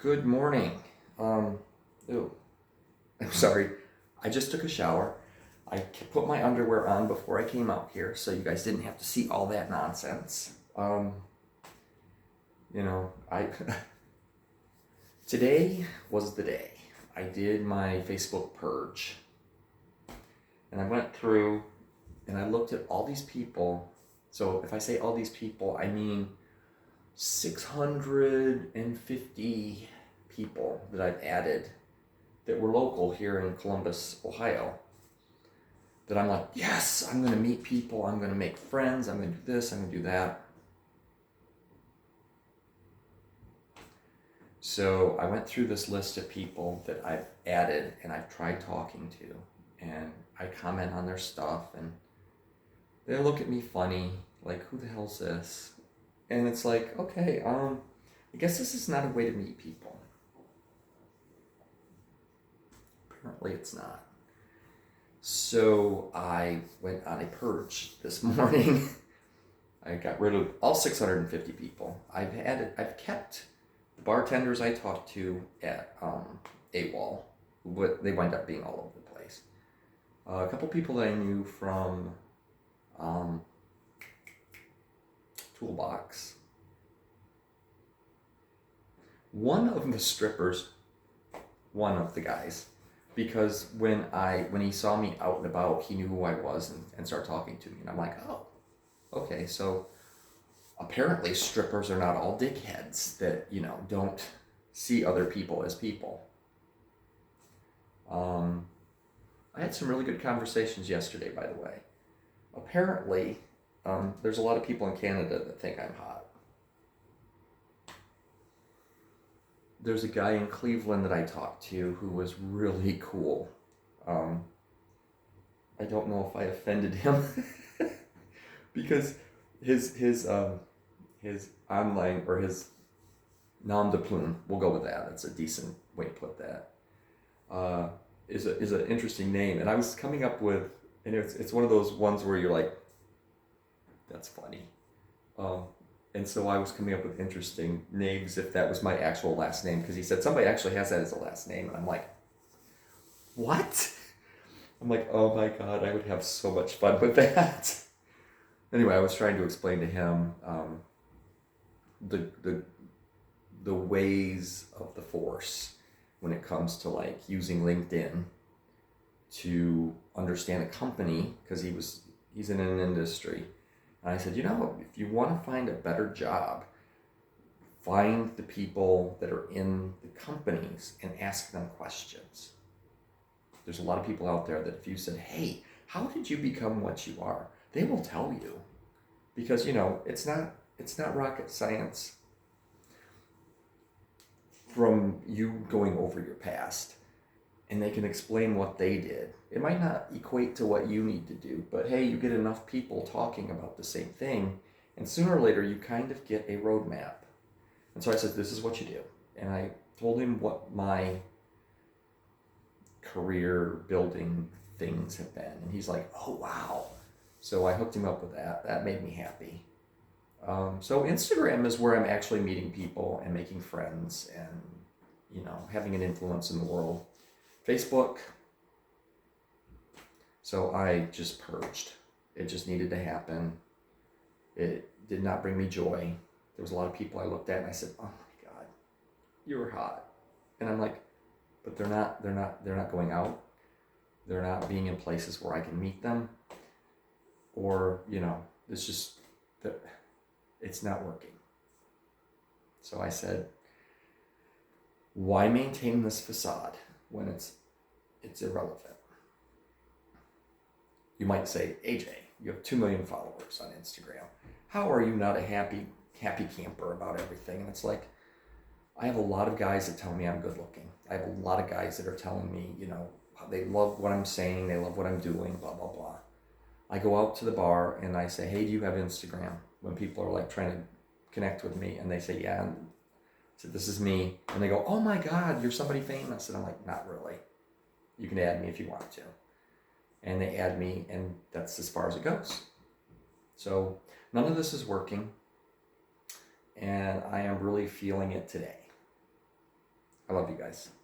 Good morning. Ew, I'm sorry. I just took a shower. I put my underwear on before I came out here, so you guys didn't have to see all that nonsense. I today was the day. I did my Facebook purge, and I went through and I looked at all these people. So if I say all these people, I mean 650 people that I've added that were local here in Columbus, Ohio. That I'm like, yes, I'm going to meet people, I'm going to make friends, I'm going to do this, I'm going to do that. So I went through this list of people that I've added and I've tried talking to, and I comment on their stuff, and they look at me funny, like, who the hell's this? And it's like, okay, I guess this is not a way to meet people. Apparently it's not. So I went on a purge this morning. I got rid of all 650 people. I've kept the bartenders I talked to at AWOL, but they wind up being all over the place. A couple people that I knew from Toolbox. One of the strippers, one of the guys, because when he saw me out and about, he knew who I was and started talking to me, and I'm like, oh, okay, so apparently strippers are not all dickheads that don't see other people as people. I had some really good conversations yesterday, by the way. Apparently, there's a lot of people in Canada that think I'm hot. There's a guy in Cleveland that I talked to who was really cool. I don't know if I offended him because his online, or his nom de plume, we'll go with that. That's a decent way to put that. Is an interesting name, and I was coming up with, and it's one of those ones where you're like, that's funny. And so I was coming up with interesting names if that was my actual last name, because he said somebody actually has that as a last name, and I'm like, what? I'm like, oh my god, I would have so much fun with that. Anyway, I was trying to explain to him the ways of the force when it comes to like using LinkedIn to understand a company, because he's in an industry. And I said, if you want to find a better job, find the people that are in the companies and ask them questions. There's a lot of people out there that if you said, hey, how did you become what you are? They will tell you. Because, it's not rocket science from you going over your past. And they can explain what they did. It might not equate to what you need to do, but hey, you get enough people talking about the same thing, and sooner or later you kind of get a roadmap. And so I said, this is what you do. And I told him what my career building things have been. And he's like, oh, wow. So I hooked him up with that. That made me happy. So Instagram is where I'm actually meeting people and making friends and, having an influence in the world. Facebook, so I just purged. It just needed to happen. It did not bring me joy. There was a lot of people I looked at and I said, oh my god, you're hot. And I'm like, but they're not going out. They're not being in places where I can meet them. Or, it's just that it's not working. So I said, why maintain this facade when it's irrelevant? You might say, AJ, you have 2 million followers on Instagram. How are you not a happy camper about everything? And it's like, I have a lot of guys that tell me I'm good looking. I have a lot of guys that are telling me, they love what I'm saying, they love what I'm doing, blah, blah, blah. I go out to the bar and I say, hey, do you have Instagram? When people are like trying to connect with me, and they say, yeah. And I said, this is me. And they go, oh my god, you're somebody famous. And I'm like, not really. You can add me if you want to. And they add me, and that's as far as it goes. So none of this is working, and I am really feeling it today. I love you guys.